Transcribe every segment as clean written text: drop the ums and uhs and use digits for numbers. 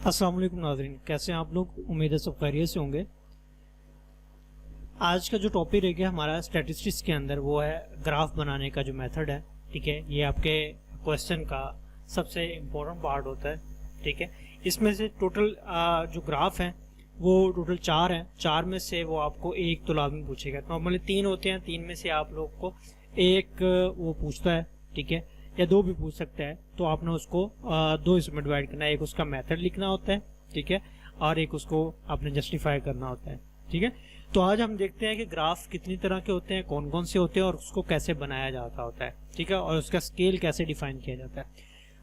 अस्सलाम वालेकुम नाज़रीन, कैसे हैं आप लोग। उम्मीद है सब खैरियत से होंगे। आज का जो टॉपिक रहेगा हमारा स्टैटिस्टिक्स के अंदर वो है ग्राफ बनाने का जो मेथड है। ठीक है, ये आपके क्वेश्चन का सबसे इम्पोर्टेंट पार्ट होता है। ठीक है, इसमें से टोटल जो ग्राफ हैं वो टोटल 4 हैं। 4 में से वो आपको एक तो लाजमी पूछेगा। नॉर्मली 3 होते हैं, 3 में से आप लोग को एक वो पूछता है। ठीक है, या 2 भी पूछ सकता है। तो आपने उसको 2 हिस्सों में डिवाइड करना है। एक उसका मेथड लिखना होता है, ठीक है, और एक उसको आपने जस्टिफाई करना होता है। ठीक है, तो आज हम देखते हैं कि ग्राफ कितनी तरह के होते हैं, कौन कौन से होते हैं और उसको कैसे बनाया जाता होता है। ठीक है, और उसका स्केल कैसे डिफाइन किया जाता है।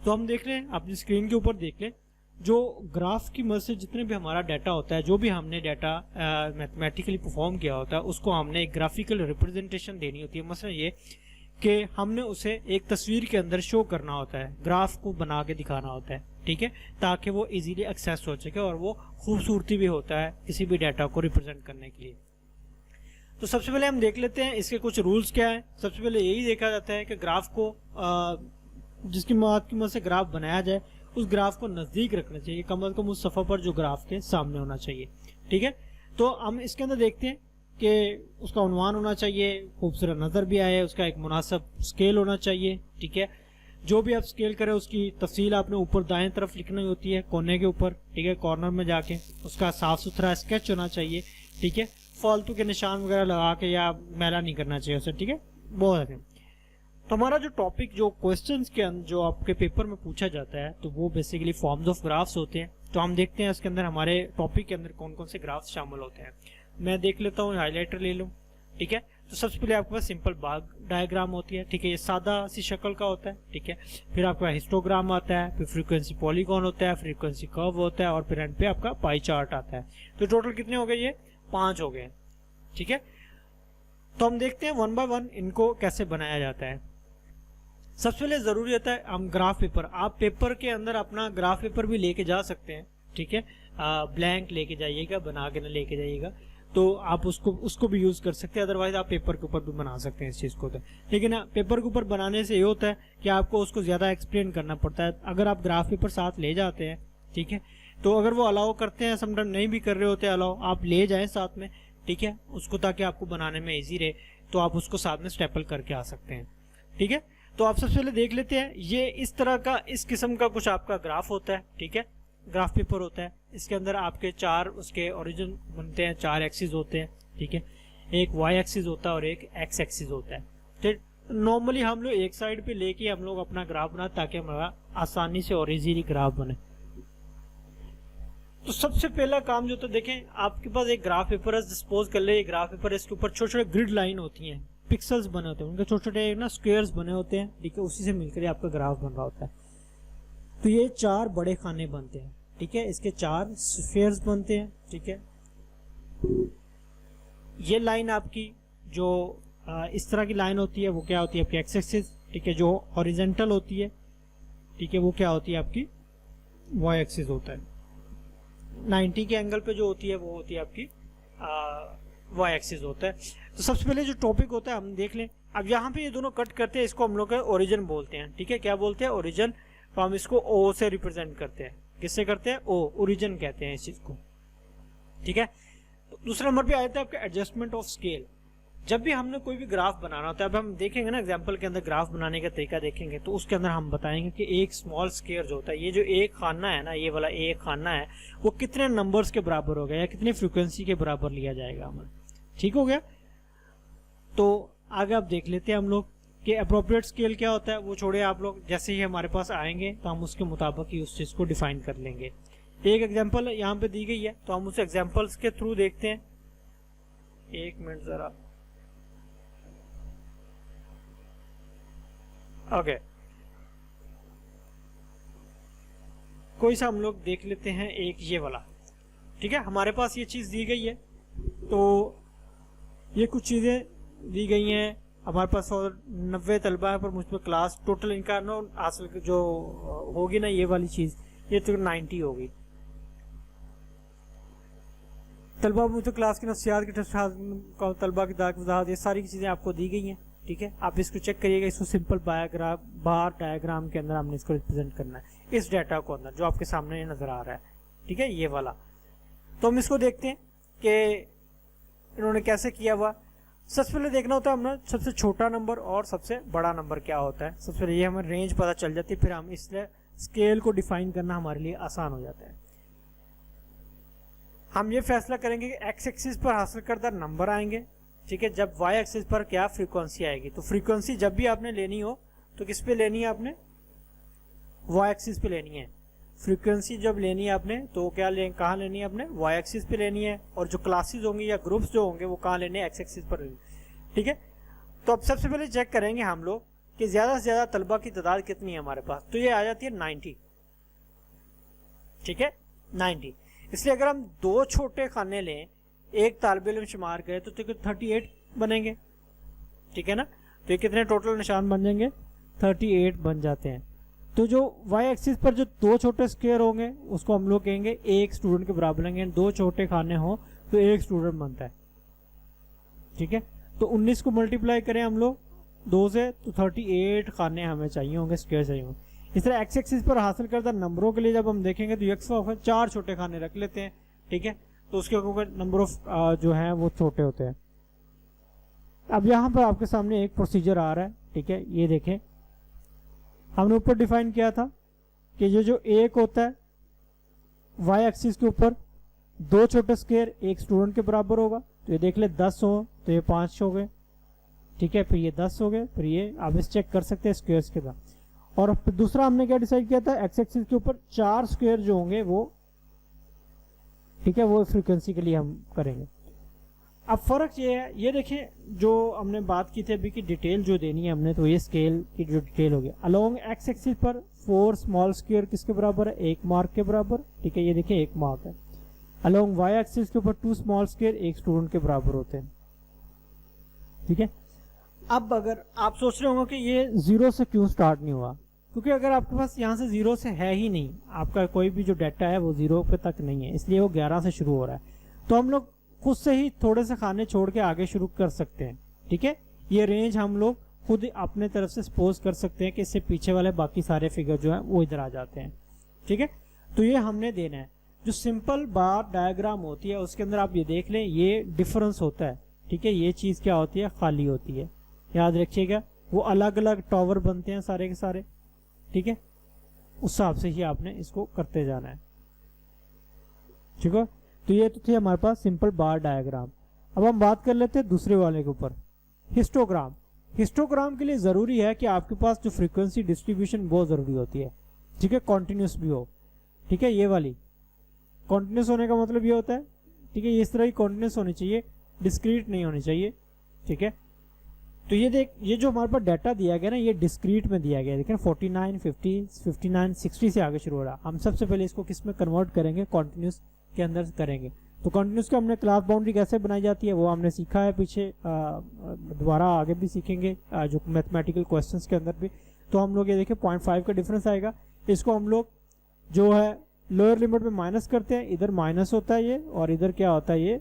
तो हम देख लें, अपनी स्क्रीन के ऊपर देख लें, जो ग्राफ की मदद से जितने भी हमारा डाटा होता है, जो भी हमने डाटा मैथमेटिकली परफॉर्म किया होता है, उसको हमने एक ग्राफिकल रिप्रेजेंटेशन देनी होती है। मसलन ये कि हमने उसे एक तस्वीर के अंदर शो करना होता है, ग्राफ को बना के दिखाना होता है। ठीक है, ताकि वो इजीली एक्सेस हो सके और वो खूबसूरती भी होता है किसी भी डाटा को रिप्रेजेंट करने के लिए। तो सबसे पहले हम देख लेते हैं इसके कुछ रूल्स क्या है। सबसे पहले यही देखा जाता है कि ग्राफ को जिसकी मदद से ग्राफ बनाया जाए, उस ग्राफ को नजदीक रखना चाहिए, कम अज कम उस सफ़ा पर जो ग्राफ के सामने होना चाहिए। ठीक है, तो हम इसके अंदर देखते हैं कि उसका उन्वान होना चाहिए, खूबसूरत नज़र भी आए, उसका एक मुनासिब स्केल होना चाहिए। ठीक है, जो भी आप स्केल करें उसकी तफसील आपने ऊपर दाएं तरफ लिखनी होती है, कोने के ऊपर। ठीक है, कॉर्नर में जाके उसका साफ सुथरा स्केच होना चाहिए। ठीक है, फालतू के निशान वगैरह लगा के या मैला नहीं करना चाहिए उसे। ठीक है, बहुत अच्छे। तो हमारा जो टॉपिक, जो क्वेश्चंस के अंदर जो आपके पेपर में पूछा जाता है, तो वो बेसिकली फॉर्म्स ऑफ ग्राफ्स होते हैं। तो हम देखते हैं इसके अंदर हमारे टॉपिक के अंदर कौन कौन से ग्राफ्स शामिल होते हैं। मैं देख लेता हूँ, हाईलाइटर ले लूँ। ठीक है, तो सबसे पहले आपके पास सिंपल बार डायग्राम होती है। ठीक है, ये सादा सी शक्ल का होता है। ठीक है, फिर आपका हिस्टोग्राम आता है, फिर फ्रीक्वेंसी पॉलीगॉन होता है, फ्रीक्वेंसी कर्व होता है, और फिर एंड पे आपका पाई चार्ट आता है। तो टोटल कितने हो गए? ये 5 हो गए। ठीक है, तो हम देखते हैं 1 बाय 1 इनको कैसे बनाया जाता है। सबसे पहले जरूरी होता है हम ग्राफ पेपर। आप पेपर के अंदर अपना ग्राफ पेपर भी लेके जा सकते हैं। ठीक है, ब्लैंक लेके जाइएगा, बना के ना लेके जाइएगा, तो आप उसको भी यूज कर सकते हैं। अदरवाइज आप पेपर के ऊपर भी बना सकते हैं इस चीज को। तो लेकिन पेपर के ऊपर बनाने से ये होता है कि आपको उसको ज्यादा एक्सप्लेन करना पड़ता है। अगर आप ग्राफ पेपर साथ ले जाते हैं, ठीक है, तो अगर वो अलाउ करते हैं, समटाइम नहीं भी कर रहे होते अलाउ, आप ले जाएं साथ में। ठीक है, उसको, ताकि आपको बनाने में ईजी रहे, तो आप उसको साथ में स्टेपल करके आ सकते हैं। ठीक है, तो आप सबसे पहले देख लेते हैं, ये इस तरह का, इस किस्म का कुछ आपका ग्राफ होता है। ठीक है, ग्राफ पेपर होता है। इसके अंदर आपके 4 उसके ओरिजिन बनते हैं, 4 एक्सिस होते हैं। ठीक है, एक वाई एक्सिस होता है और एक एक्स एक्सिस होता है। ठीक, नॉर्मली हम लोग एक साइड पे लेके हम लोग अपना ग्राफ बनाते, ताकि हमारा आसानी से और इजीली ग्राफ बने। तो सबसे पहला काम जो, तो देखें, आपके पास एक ग्राफ पेपर है, सपोज कर ले ग्राफ पेपर, इसके ऊपर छोटे छोटे ग्रिड लाइन होती हैं, पिक्सल्स बने होते हैं, उनके छोटे छोटे ना स्क्वायर्स बने होते हैं। ठीक है, उसी से मिलकर आपका ग्राफ बन रहा होता है। तो ये 4 बड़े खाने बनते हैं। ठीक है, इसके 4 स्फीयर्स बनते हैं। ठीक है, ये लाइन आपकी जो इस तरह की लाइन होती है, वो क्या होती है? आपकी एक्स एक्सिस। ठीक है, जो हॉरिजॉन्टल होती है, ठीक है, वो क्या होती है? आपकी वाई एक्सिस होता है। 90 के एंगल पे जो होती है वो होती है आपकी वाई एक्सिस होता है। तो सबसे पहले जो टॉपिक होता है हम देख लें। अब यहाँ पे ये दोनों कट करते हैं, इसको हम लोग ओरिजिन बोलते हैं। ठीक है, क्या बोलते हैं? ओरिजिन। तो हम इसको ओ से रिप्रेजेंट करते हैं। किससे करते हैं? ओ, ओरिजिन कहते हैं इस चीज को। ठीक है, तो दूसरा नंबर पे आ जाता है आपका एडजस्टमेंट ऑफ स्केल। जब भी हमने कोई भी ग्राफ बनाना होता है, अब हम देखेंगे ना एग्जांपल के अंदर ग्राफ बनाने का तरीका देखेंगे, तो उसके अंदर हम बताएंगे कि एक स्मॉल स्क्वायर जो होता है, ये जो एक खाना है ना, ये वाला एक खाना है, वो कितने नंबर्स के बराबर होगा या कितनी फ्रीक्वेंसी के बराबर लिया जाएगा हमारा। ठीक हो गया, तो आगे आप देख लेते हैं हम लोग कि अप्रोप्रिएट स्केल क्या होता है। वो छोड़े आप लोग, जैसे ही हमारे पास आएंगे तो हम उसके मुताबिक ही उस चीज को डिफाइन कर लेंगे। एक एग्जांपल यहाँ पे दी गई है, तो हम उस एग्जांपल्स के थ्रू देखते हैं। एक मिनट जरा, ओके, कोई सा हम लोग देख लेते हैं, एक ये वाला। ठीक है, हमारे पास ये चीज दी गई है, तो ये कुछ चीजें दी गई हैं हमारे पास, और 90 तलबा है पर मुझ पर क्लास टोटल इनका नो हासिल जो होगी ना, ये वाली चीज, ये तो 90 होगी। तलबा मुझ तो क्लास की नफ्सियात की तलबा की वजाहत, ये सारी चीजें आपको दी गई हैं। ठीक है, आप इसको चेक करिएगा। इसको सिंपल बार डायग्राम के अंदर हमने इसको रिप्रेजेंट करना है, इस डाटा को अंदर जो आपके सामने नजर आ रहा है। ठीक है, ये वाला। तो हम इसको देखते हैं कि इन्होंने कैसे किया हुआ। सबसे पहले देखना होता है हमें सबसे छोटा नंबर और सबसे बड़ा नंबर क्या होता है। सबसे पहले ये हमें रेंज पता चल जाती है, फिर हम इसलिए स्केल को डिफाइन करना हमारे लिए आसान हो जाता है। हम ये फैसला करेंगे कि एक्स एक्सिस पर हासिल करदा नंबर आएंगे, ठीक है, जब वाई एक्सिस पर क्या फ्रीक्वेंसी आएगी। तो फ्रीक्वेंसी जब भी आपने लेनी हो तो किस पे लेनी है आपने, वाई एक्सिस पे लेनी है। फ्रीक्वेंसी जब लेनी है आपने तो क्या कहाँ लेनी है आपने, वाई एक्सिस पे लेनी है। और जो क्लासेस होंगी या ग्रुप्स जो होंगे वो कहाँ लेने हैं, एक्स एक्सिस पर लेनी, ठीक है। तो अब सबसे पहले चेक करेंगे हम लोग कि ज़्यादा से ज़्यादा तलबा की तादाद कितनी है हमारे पास। तो ये आ जाती है 90, ठीक है, 90। इसलिए अगर हम 2 छोटे खाने लें, एक तालिब इल्म शुमार करें तो 38 बनेंगे, ठीक है ना। तो ये कितने टोटल निशान बन जाएंगे, 38 बन जाते हैं। तो जो वाई एक्सिस पर जो 2 छोटे स्क्वायर होंगे उसको हम लोग कहेंगे एक स्टूडेंट के बराबर लेंगे। 2 छोटे खाने हो तो एक स्टूडेंट बनता है, ठीक है। तो 19 को मल्टीप्लाई करें हम लोग 2 से तो 38 खाने हमें चाहिए होंगे, स्क्वायर चाहिए होंगे। इस तरह एक्स एक्सिस पर हासिल करता नंबरों के लिए जब हम देखेंगे तो एक्स ऑफ 4 छोटे खाने रख लेते हैं, ठीक है। तो उसके ऊपर नंबर ऑफ जो है वो छोटे होते हैं। अब यहाँ पर आपके सामने एक प्रोसीजर आ रहा है, ठीक है। ये देखें, हमने ऊपर डिफाइन किया था कि ये जो एक होता है वाई एक्सिस के ऊपर 2 छोटे स्क्वायर एक स्टूडेंट के बराबर होगा। तो ये देख ले 10 हो तो ये 5 हो गए, ठीक है, फिर ये 10 हो गए, फिर ये आप इस चेक कर सकते हैं स्क्वायर्स के साथ। और दूसरा हमने क्या डिसाइड किया था, एक्स एक्सिस के ऊपर 4 स्क्वायर जो होंगे वो, ठीक है, वो फ्रीक्वेंसी के लिए हम करेंगे। अब फर्क ये है, ये देखें जो हमने बात की थी अभी की डिटेल जो देनी है हमने, तो ये स्केल की जो डिटेल होगी अलोंग एक्स एक्सिस पर 4 स्मॉल स्क्वायर किसके बराबर है, 1 मार्क के बराबर, ठीक है, ये देखें 1 मार्क है। अलोंग वाई एक्सिस के ऊपर 2 स्मॉल स्क्वायर 1 स्टूडेंट के बराबर होते हैं, ठीक है। अब अगर आप सोच रहे होंगे कि ये 0 से क्यों स्टार्ट नहीं हुआ, क्योंकि अगर आपके पास यहाँ से 0 से है ही नहीं, आपका कोई भी जो डाटा है वो 0 पे तक नहीं है, इसलिए वो 11 से शुरू हो रहा है। तो हम लोग खुद से ही थोड़े से खाने छोड़ के आगे शुरू कर सकते हैं, ठीक है। ये रेंज हम लोग खुद अपने तरफ से सपोज कर सकते हैं कि इससे पीछे वाले बाकी सारे फिगर जो है वो इधर आ जाते हैं, ठीक है। तो ये हमने देना है। जो सिंपल बार डायग्राम होती है उसके अंदर आप ये देख लें, ये डिफरेंस होता है, ठीक है। ये चीज़ क्या होती है, खाली होती है, याद रखिएगा। वो अलग अलग टावर बनते हैं सारे के सारे, ठीक है। उस हिसाब से ही आपने इसको करते जाना है, ठीक है। तो ये तो थी हमारे पास सिंपल बार डायग्राम। अब हम बात कर लेते हैं दूसरे वाले के ऊपर, हिस्टोग्राम। हिस्टोग्राम के लिए ज़रूरी है कि आपके पास जो फ्रीक्वेंसी डिस्ट्रीब्यूशन बहुत ज़रूरी होती है, ठीक है, कॉन्टिन्यूस भी हो, ठीक है। ये वाली कॉन्टिन्यूस होने का मतलब ये होता है, ठीक है, इस तरह की कॉन्टिन्यूस होनी चाहिए, डिस्क्रीट नहीं होनी चाहिए, ठीक है। तो ये देख, ये जो हमारे पास डाटा दिया गया ना, ये डिस्क्रीट में दिया गया है। देखें 49, 50, 59, 60 से आगे शुरू हो रहा। हम सबसे पहले इसको किस में कन्वर्ट करेंगे, कॉन्टिन्यूस के अंदर करेंगे। तो कॉन्टिन्यूस के हमने क्लास बाउंड्री कैसे बनाई जाती है वो हमने सीखा है पीछे, दोबारा आगे भी सीखेंगे जो मैथमेटिकल क्वेश्चंस के अंदर भी। तो हम लोग ये देखें 0.5 का डिफरेंस आएगा, इसको हम लोग जो है लोअर लिमिट में माइनस करते हैं, इधर माइनस होता है ये, और इधर क्या होता है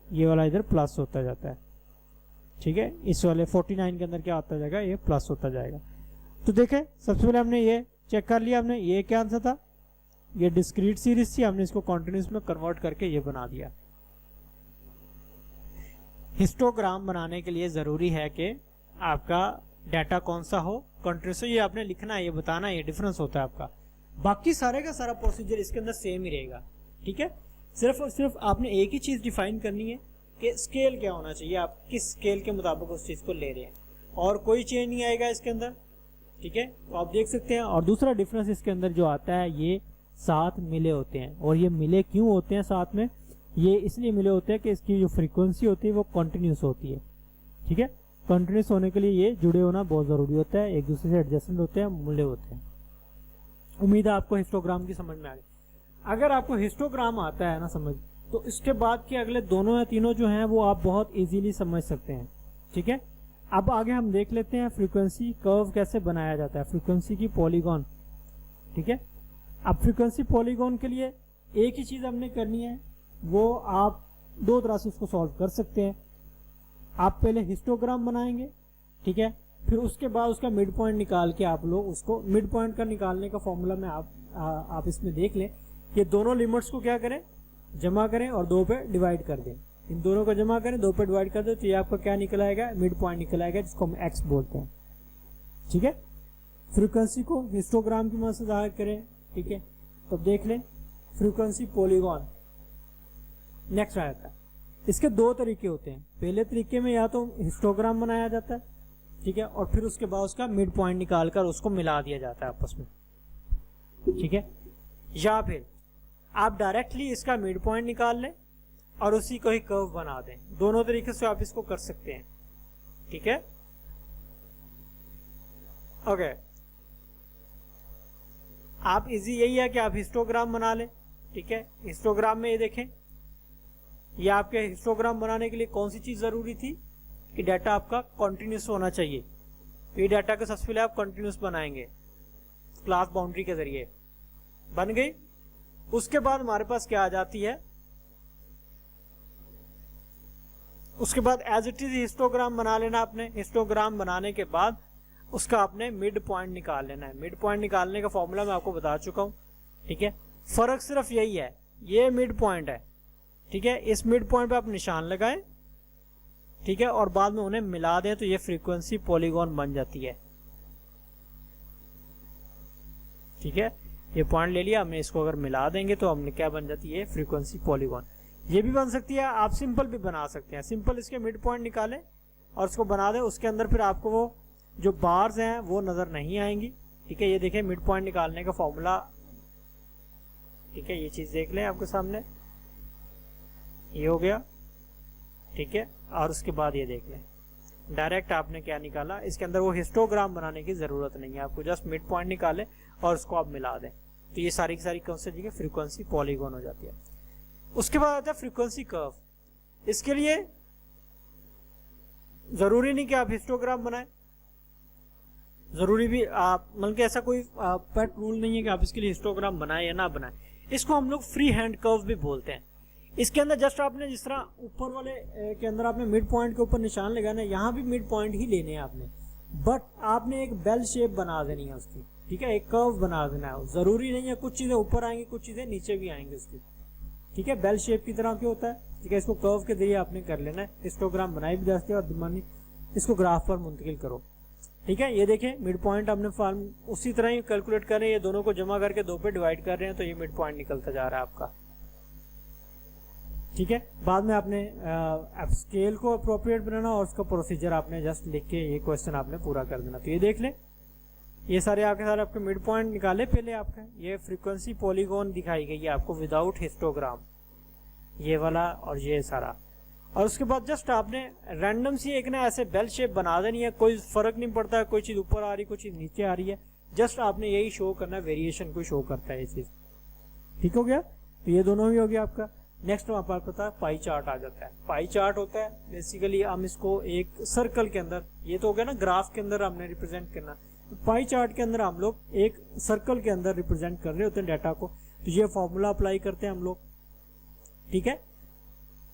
ये वाला इधर प्लस होता जाता है, ठीक है। इस वाले 49 के अंदर क्या होता जाएगा, ये प्लस होता जाएगा। तो देखें सबसे पहले हमने ये चेक कर लिया, हमने ये क्या आंसर था, ये डिस्क्रीट सीरीज थी, हमने इसको कॉन्टिन्यूस में कन्वर्ट करके ये बना दिया। हिस्टोग्राम बनाने के लिए जरूरी है कि आपका डाटा कौन सा हो, कॉन्टिन्यूस। ये आपने लिखना है, ये बताना है, ये डिफरेंस होता है आपका। बाकी सारे का सारा प्रोसीजर इसके अंदर सेम ही रहेगा, ठीक है। सिर्फ और सिर्फ आपने एक ही चीज डिफाइन करनी है कि स्केल क्या होना चाहिए, आप किस स्केल के मुताबिक उस चीज को ले रहे हैं, और कोई चेंज नहीं आएगा इसके अंदर, ठीक है। तो आप देख सकते हैं। और दूसरा डिफरेंस इसके अंदर जो आता है, ये साथ मिले होते हैं। और ये मिले क्यों होते हैं साथ में, ये इसलिए मिले होते हैं कि इसकी जो फ्रीक्वेंसी होती है वो कंटिन्यूस होती है, ठीक है। कंटिन्यूस होने के लिए ये जुड़े होना बहुत ज़रूरी होता है, एक दूसरे से एडजस्टेंट होते हैं, मिले होते हैं। उम्मीद है आपको हिस्टोग्राम की समझ में आ गई। अगर आपको हिस्टोग्राम आता है ना समझ, तो इसके बाद के अगले दोनों या तीनों जो हैं वो आप बहुत इजीली समझ सकते हैं, ठीक है। अब आगे हम देख लेते हैं फ्रीक्वेंसी कर्व कैसे बनाया जाता है, फ्रीक्वेंसी की पॉलीगॉन, ठीक है। अब फ्रीक्वेंसी पॉलीगॉन के लिए एक ही चीज़ हमने करनी है, वो आप 2 तरह से उसको सॉल्व कर सकते हैं। आप पहले हिस्टोग्राम बनाएंगे, ठीक है, फिर उसके बाद उसका मिड पॉइंट निकाल के आप लोग उसको, मिड पॉइंट का निकालने का फॉर्मूला में आप इसमें देख लें ये दोनों लिमिट्स को क्या करें, जमा करें और 2 पे डिवाइड कर दें। इन दोनों को जमा करें, 2 पे डिवाइड कर दो, तो ये आपका क्या निकल आएगा, मिड पॉइंट निकल आएगा, जिसको हम एक्स बोलते हैं। ठीक है, फ्रीक्वेंसी को हिस्टोग्राम की मदद से जाहिर करें। ठीक है, तो देख लें फ्रीक्वेंसी पॉलीगॉन नेक्स्ट आ जाता है। इसके 2 तरीके होते हैं। पहले तरीके में या तो हिस्टोग्राम बनाया जाता है, ठीक है, और फिर उसके बाद उसका मिड पॉइंट निकालकर उसको मिला दिया जाता है आपस में। ठीक है, या फिर आप डायरेक्टली इसका मिड पॉइंट निकाल लें और उसी को ही कर्व बना दें। दोनों तरीके से आप इसको कर सकते हैं। ठीक है, ओके, आप इजी यही है कि आप हिस्टोग्राम बना लें। ठीक है, हिस्टोग्राम में ये देखें, ये आपके हिस्टोग्राम बनाने के लिए कौन सी चीज जरूरी थी कि डाटा आपका कॉन्टिन्यूस होना चाहिए। तो ये डाटा को सबसे पहले आप कॉन्टिन्यूस बनाएंगे क्लास बाउंड्री के जरिए, बन गई। उसके बाद हमारे पास क्या आ जाती है, उसके बाद एज इट इज हिस्टोग्राम बना लेना आपने। हिस्टोग्राम बनाने के बाद उसका आपने मिड पॉइंट निकाल लेना है। मिड पॉइंट निकालने का फॉर्मूला मैं आपको बता चुका हूं। ठीक है, फर्क सिर्फ यही है, ये मिड पॉइंट है। ठीक है, इस मिड पॉइंट पे आप निशान लगाएं, ठीक है, और बाद में उन्हें मिला दें तो ये फ्रीक्वेंसी पॉलीगॉन बन जाती है। ठीक है, ये पॉइंट ले लिया हमने, इसको अगर मिला देंगे तो हमने क्या बन जाती है, फ्रीक्वेंसी पॉलीगॉन। ये भी बन सकती है, आप सिंपल भी बना सकते हैं। सिंपल इसके मिड पॉइंट निकालें और उसको बना दें, उसके अंदर फिर आपको वो जो बार्स हैं वो नजर नहीं आएंगी। ठीक है, ये देखें मिड पॉइंट निकालने का फॉर्मूला। ठीक है, ये चीज देख लें आपके सामने, ये हो गया। ठीक है, और उसके बाद ये देख लें डायरेक्ट आपने क्या निकाला, इसके अंदर वो हिस्टोग्राम बनाने की जरूरत नहीं है आपको, जस्ट मिड पॉइंट निकालें और उसको आप मिला दें, तो ये सारी की सारी कौन सी जगह फ्रीक्वेंसी पॉलीगॉन हो जाती है। उसके बाद आता है फ्रीक्वेंसी कर्व। इसके लिए जरूरी नहीं कि आप हिस्टोग्राम बनाएं, जरूरी भी आप मतलब कि ऐसा कोई पेट रूल नहीं है कि आप इसके लिए हिस्टोग्राम बनाएं या ना बनाएं। इसको हम लोग फ्री हैंड कर्व भी बोलते हैं। इसके अंदर जस्ट आपने जिस तरह ऊपर वाले के अंदर आपने मिड पॉइंट के ऊपर निशान लगाना है, यहाँ भी मिड पॉइंट ही लेने हैं आपने, बट आपने एक बेल शेप बना देनी है उसकी। ठीक है, एक कर्व बना देना है। जरूरी नहीं है कुछ चीजें ऊपर आएंगी, कुछ चीजें नीचे भी आएंगी उसकी। ठीक है, बेल शेप की तरह क्यों होता है। ठीक है, इसको कर्व के जरिए आपने कर लेना है। हिस्टोग्राम बनाई भी जाती है और दिमानी इसको ग्राफ पर मुंतकिल करो। ठीक है, ये देखें मिड पॉइंट आपने फॉर्म उसी तरह ही कैलकुलेट कर रहे हैं, ये दोनों को जमा करके 2 पे डिवाइड कर रहे हैं, तो ये मिड पॉइंट निकलता जा रहा है आपका। ठीक है, बाद में आपने स्केल को अप्रोप्रिएट बनाना और उसका प्रोसीजर आपने जस्ट लिख के ये क्वेश्चन आपने पूरा कर देना। तो ये देख लें, ये सारे आपके मिड पॉइंट निकाले पहले आपका। ये फ्रीक्वेंसी पॉलीगॉन दिखाई गई है आपको विदाउट हिस्टोग्राम, ये वाला और ये सारा। और उसके बाद जस्ट आपने रैंडम सी एक ना ऐसे बेल शेप बना देनी है, कोई फर्क नहीं पड़ता है कोई चीज ऊपर आ रही कोई चीज नीचे आ रही है, जस्ट आपने यही शो करना है, वेरिएशन को शो करता है ये चीज। ठीक हो गया, तो ये दोनों ही हो गया आपका। नेक्स्ट हमारे पास पता है पाई चार्ट आ जाता है। पाई चार्ट होता है बेसिकली हम इसको एक सर्कल के अंदर, ये तो हो गया ना ग्राफ के अंदर हमने रिप्रेजेंट करना, तो पाई चार्ट के अंदर हम लोग एक सर्कल के अंदर रिप्रेजेंट कर रहे होते हैं डाटा को। तो ये फॉर्मूला अप्लाई करते हैं हम लोग। ठीक है,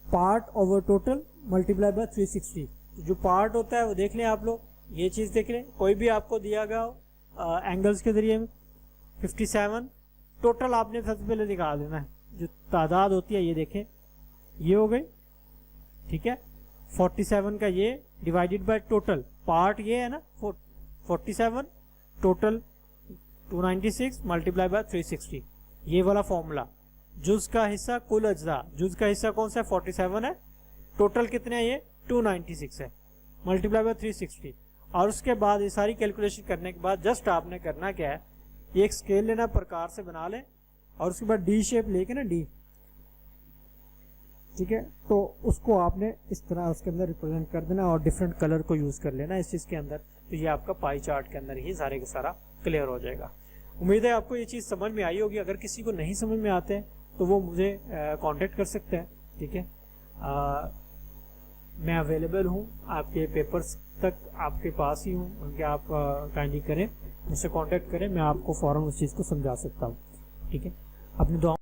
part over total multiply by 360। जो पार्ट होता है वो देख लें आप लोग, ये चीज देख लें, कोई भी आपको दिया गया हो एंगल्स के जरिए में 57, टोटल आपने सबसे पहले निकाल देना है। जो तादाद होती है ये देखें, ये हो गई। ठीक है, 47 का ये डिवाइडेड बाय टोटल, पार्ट ये है ना 47, टोटल 296 मल्टीप्लाई बाय 360, ये वाला फॉर्मूला। जुज का हिस्सा कुल अज्जा, जुज का हिस्सा कौन सा है 47 है, टोटल कितने है ये 296 है, मल्टीप्लाई बाय 360। और उसके बाद ये सारी कैलकुलेशन करने के बाद जस्ट आपने करना क्या है, ये एक स्केल लेना, प्रकार से बना ले और उसके बाद डी शेप लेके ना डी, ठीक है, तो उसको आपने इस तरह उसके अंदर रिप्रेजेंट कर देना और डिफरेंट कलर को यूज कर लेना इस चीज के अंदर। तो ये आपका पाई चार्ट के अंदर ही सारे का सारा क्लियर हो जाएगा। उम्मीद है आपको ये चीज समझ में आई होगी। अगर किसी को नहीं समझ में आते हैं तो वो मुझे कांटेक्ट कर सकते हैं। ठीक है, मैं अवेलेबल हूँ, आपके पेपर्स तक आपके पास ही हूँ, उनके आप काइंडली करें, मुझसे कांटेक्ट करें, मैं आपको फौरन उस चीज़ को समझा सकता हूँ। ठीक है, अपनी दुआ